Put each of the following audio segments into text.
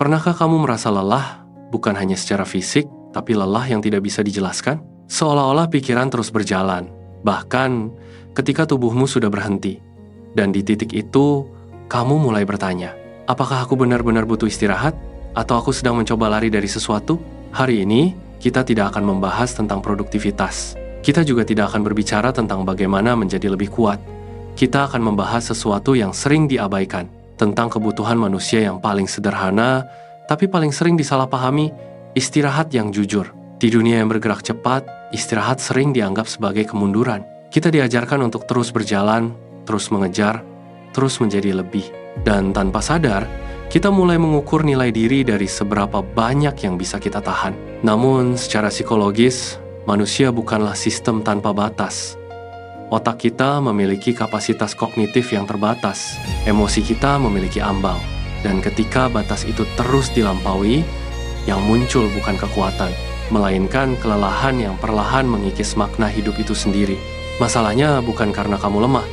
Pernahkah kamu merasa lelah, bukan hanya secara fisik, tapi lelah yang tidak bisa dijelaskan? Seolah-olah pikiran terus berjalan, bahkan ketika tubuhmu sudah berhenti. Dan di titik itu, kamu mulai bertanya, apakah aku benar-benar butuh istirahat? Atau aku sedang mencoba lari dari sesuatu? Hari ini, kita tidak akan membahas tentang produktivitas. Kita juga tidak akan berbicara tentang bagaimana menjadi lebih kuat. Kita akan membahas sesuatu yang sering diabaikan, tentang kebutuhan manusia yang paling sederhana, tapi paling sering disalahpahami, istirahat yang jujur. Di dunia yang bergerak cepat, istirahat sering dianggap sebagai kemunduran. Kita diajarkan untuk terus berjalan, terus mengejar, terus menjadi lebih. Dan tanpa sadar, kita mulai mengukur nilai diri dari seberapa banyak yang bisa kita tahan. Namun, secara psikologis, manusia bukanlah sistem tanpa batas. Otak kita memiliki kapasitas kognitif yang terbatas. Emosi kita memiliki ambang. Dan ketika batas itu terus dilampaui, yang muncul bukan kekuatan, melainkan kelelahan yang perlahan mengikis makna hidup itu sendiri. Masalahnya bukan karena kamu lemah.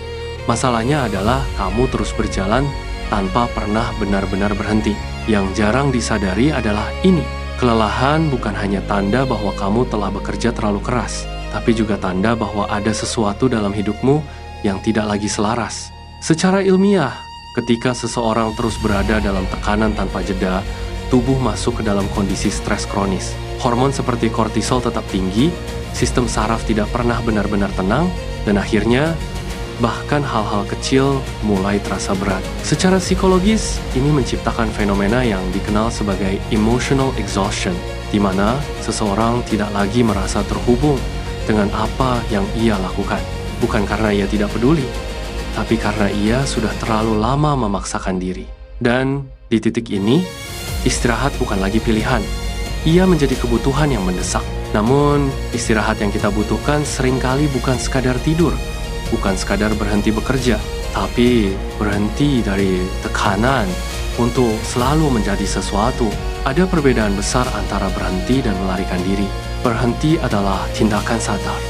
Masalahnya adalah kamu terus berjalan tanpa pernah benar-benar berhenti. Yang jarang disadari adalah ini. Kelelahan bukan hanya tanda bahwa kamu telah bekerja terlalu keras, tapi juga tanda bahwa ada sesuatu dalam hidupmu yang tidak lagi selaras. Secara ilmiah, ketika seseorang terus berada dalam tekanan tanpa jeda, tubuh masuk ke dalam kondisi stres kronis. Hormon seperti kortisol tetap tinggi, sistem saraf tidak pernah benar-benar tenang, dan akhirnya, bahkan hal-hal kecil mulai terasa berat. Secara psikologis, ini menciptakan fenomena yang dikenal sebagai emotional exhaustion, di mana seseorang tidak lagi merasa terhubung dengan apa yang ia lakukan. Bukan karena ia tidak peduli, tapi karena ia sudah terlalu lama memaksakan diri. Dan di titik ini, istirahat bukan lagi pilihan. Ia menjadi kebutuhan yang mendesak. Namun, istirahat yang kita butuhkan seringkali bukan sekadar tidur, bukan sekadar berhenti bekerja, tapi berhenti dari tekanan untuk selalu menjadi sesuatu. Ada perbedaan besar antara berhenti dan melarikan diri. Berhenti adalah tindakan sadar,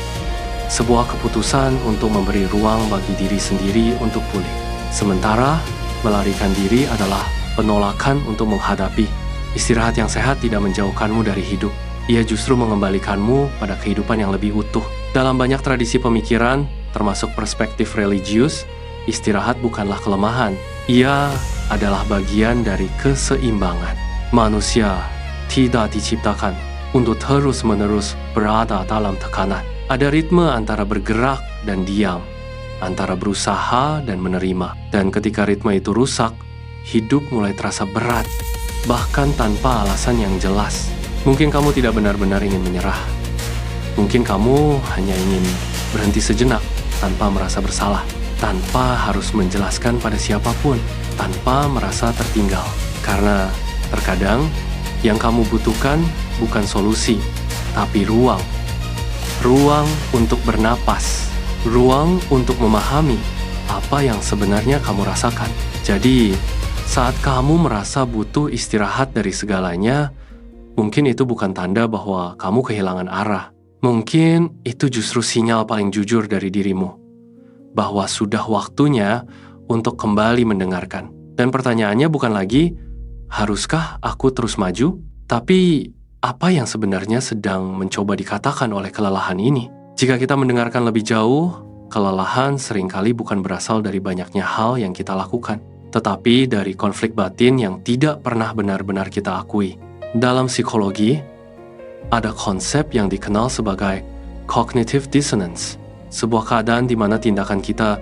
sebuah keputusan untuk memberi ruang bagi diri sendiri untuk pulih. Sementara, melarikan diri adalah penolakan untuk menghadapi. Istirahat yang sehat tidak menjauhkanmu dari hidup. Ia justru mengembalikanmu pada kehidupan yang lebih utuh. Dalam banyak tradisi pemikiran, termasuk perspektif religius, istirahat bukanlah kelemahan. Ia adalah bagian dari keseimbangan. Manusia tidak diciptakan untuk terus-menerus berada dalam tekanan. Ada ritme antara bergerak dan diam, antara berusaha dan menerima. Dan ketika ritme itu rusak, hidup mulai terasa berat, bahkan tanpa alasan yang jelas. Mungkin kamu tidak benar-benar ingin menyerah. Mungkin kamu hanya ingin berhenti sejenak tanpa merasa bersalah, tanpa harus menjelaskan pada siapapun, tanpa merasa tertinggal. Karena terkadang yang kamu butuhkan bukan solusi, tapi ruang. Ruang untuk bernapas, ruang untuk memahami apa yang sebenarnya kamu rasakan. Jadi, saat kamu merasa butuh istirahat dari segalanya, mungkin itu bukan tanda bahwa kamu kehilangan arah. Mungkin itu justru sinyal paling jujur dari dirimu, bahwa sudah waktunya untuk kembali mendengarkan. Dan pertanyaannya bukan lagi, haruskah aku terus maju? Tapi, apa yang sebenarnya sedang mencoba dikatakan oleh kelelahan ini? Jika kita mendengarkan lebih jauh, kelelahan seringkali bukan berasal dari banyaknya hal yang kita lakukan, tetapi dari konflik batin yang tidak pernah benar-benar kita akui. Dalam psikologi, ada konsep yang dikenal sebagai cognitive dissonance, sebuah keadaan di mana tindakan kita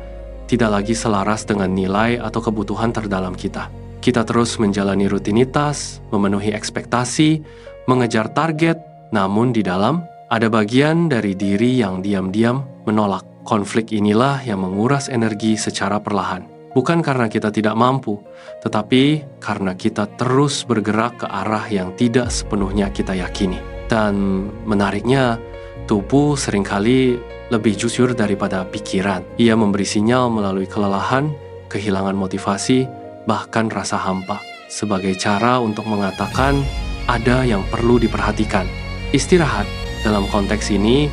tidak lagi selaras dengan nilai atau kebutuhan terdalam kita. Kita terus menjalani rutinitas, memenuhi ekspektasi, mengejar target, namun di dalam ada bagian dari diri yang diam-diam menolak. Konflik inilah yang menguras energi secara perlahan. Bukan karena kita tidak mampu, tetapi karena kita terus bergerak ke arah yang tidak sepenuhnya kita yakini. Dan menariknya, tubuh seringkali lebih jujur daripada pikiran. Ia memberi sinyal melalui kelelahan, kehilangan motivasi, bahkan rasa hampa, sebagai cara untuk mengatakan ada yang perlu diperhatikan. Istirahat dalam konteks ini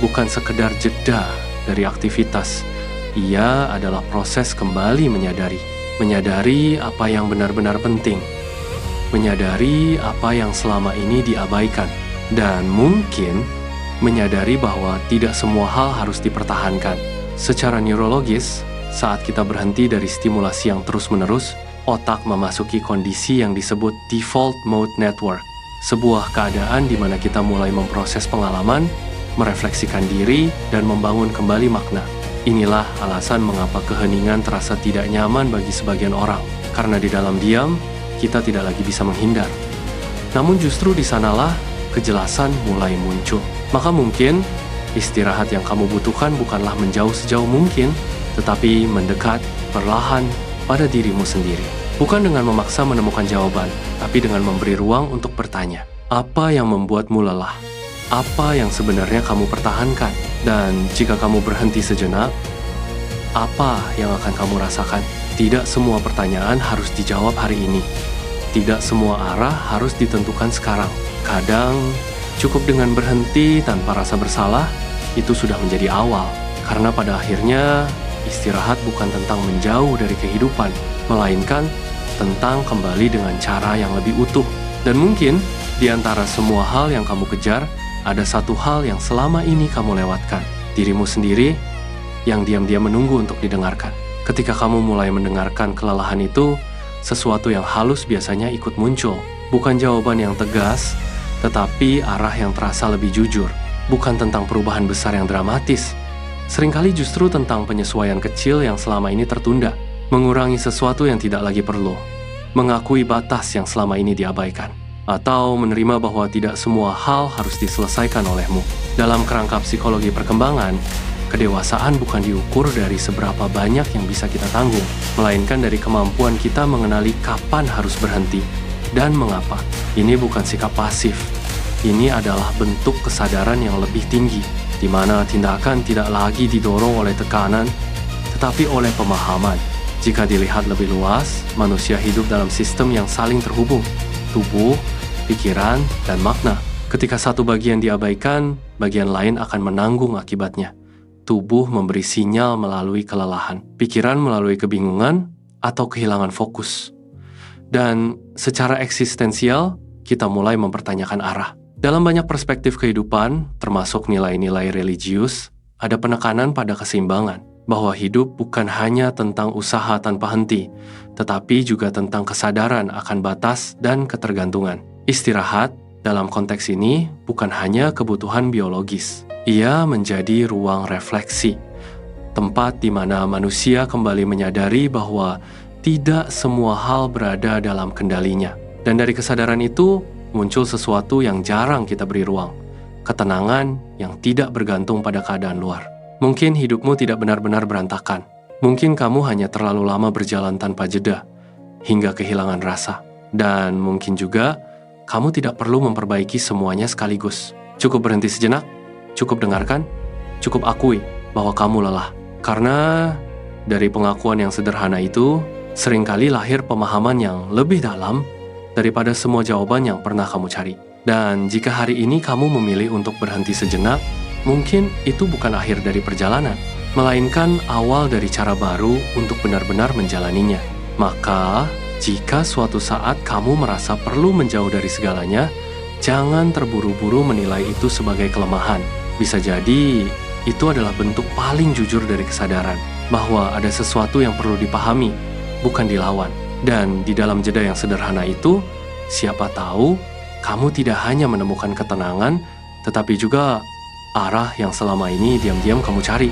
bukan sekedar jeda dari aktivitas. Ia adalah proses kembali menyadari apa yang benar-benar penting, menyadari apa yang selama ini diabaikan, dan mungkin menyadari bahwa tidak semua hal harus dipertahankan. Secara neurologis, saat kita berhenti dari stimulasi yang terus-menerus, otak memasuki kondisi yang disebut default mode network, sebuah keadaan di mana kita mulai memproses pengalaman, merefleksikan diri, dan membangun kembali makna. Inilah alasan mengapa keheningan terasa tidak nyaman bagi sebagian orang, karena di dalam diam, kita tidak lagi bisa menghindar. Namun justru di sanalah kejelasan mulai muncul. Maka mungkin istirahat yang kamu butuhkan bukanlah menjauh sejauh mungkin, tetapi mendekat perlahan pada dirimu sendiri. Bukan dengan memaksa menemukan jawaban, tapi dengan memberi ruang untuk bertanya. Apa yang membuatmu lelah? Apa yang sebenarnya kamu pertahankan? Dan jika kamu berhenti sejenak, apa yang akan kamu rasakan? Tidak semua pertanyaan harus dijawab hari ini. Tidak semua arah harus ditentukan sekarang. Kadang, cukup dengan berhenti tanpa rasa bersalah, itu sudah menjadi awal. Karena pada akhirnya, istirahat bukan tentang menjauh dari kehidupan, melainkan tentang kembali dengan cara yang lebih utuh. Dan mungkin, di antara semua hal yang kamu kejar, ada satu hal yang selama ini kamu lewatkan. Dirimu sendiri yang diam-diam menunggu untuk didengarkan. Ketika kamu mulai mendengarkan kelelahan itu, sesuatu yang halus biasanya ikut muncul. Bukan jawaban yang tegas, tetapi arah yang terasa lebih jujur. Bukan tentang perubahan besar yang dramatis. Seringkali justru tentang penyesuaian kecil yang selama ini tertunda. Mengurangi sesuatu yang tidak lagi perlu. Mengakui batas yang selama ini diabaikan. Atau menerima bahwa tidak semua hal harus diselesaikan olehmu. Dalam kerangka psikologi perkembangan, kedewasaan bukan diukur dari seberapa banyak yang bisa kita tanggung, melainkan dari kemampuan kita mengenali kapan harus berhenti dan mengapa. Ini bukan sikap pasif. Ini adalah bentuk kesadaran yang lebih tinggi, di mana tindakan tidak lagi didorong oleh tekanan, tetapi oleh pemahaman. Jika dilihat lebih luas, manusia hidup dalam sistem yang saling terhubung. Tubuh, pikiran, dan makna. Ketika satu bagian diabaikan, bagian lain akan menanggung akibatnya. Tubuh memberi sinyal melalui kelelahan, pikiran melalui kebingungan, atau kehilangan fokus. Dan secara eksistensial, kita mulai mempertanyakan arah. Dalam banyak perspektif kehidupan, termasuk nilai-nilai religius, ada penekanan pada keseimbangan, bahwa hidup bukan hanya tentang usaha tanpa henti, tetapi juga tentang kesadaran akan batas dan ketergantungan. Istirahat, dalam konteks ini, bukan hanya kebutuhan biologis. Ia menjadi ruang refleksi, tempat di mana manusia kembali menyadari bahwa tidak semua hal berada dalam kendalinya. Dan dari kesadaran itu, muncul sesuatu yang jarang kita beri ruang, ketenangan yang tidak bergantung pada keadaan luar. Mungkin hidupmu tidak benar-benar berantakan. Mungkin kamu hanya terlalu lama berjalan tanpa jeda, hingga kehilangan rasa. Dan mungkin juga, kamu tidak perlu memperbaiki semuanya sekaligus. Cukup berhenti sejenak, cukup dengarkan, cukup akui bahwa kamu lelah. Karena dari pengakuan yang sederhana itu, seringkali lahir pemahaman yang lebih dalam daripada semua jawaban yang pernah kamu cari. Dan jika hari ini kamu memilih untuk berhenti sejenak, mungkin itu bukan akhir dari perjalanan, melainkan awal dari cara baru untuk benar-benar menjalaninya. Maka, jika suatu saat kamu merasa perlu menjauh dari segalanya, jangan terburu-buru menilai itu sebagai kelemahan. Bisa jadi, itu adalah bentuk paling jujur dari kesadaran, bahwa ada sesuatu yang perlu dipahami, bukan dilawan. Dan di dalam jeda yang sederhana itu, siapa tahu kamu tidak hanya menemukan ketenangan, tetapi juga arah yang selama ini diam-diam kamu cari.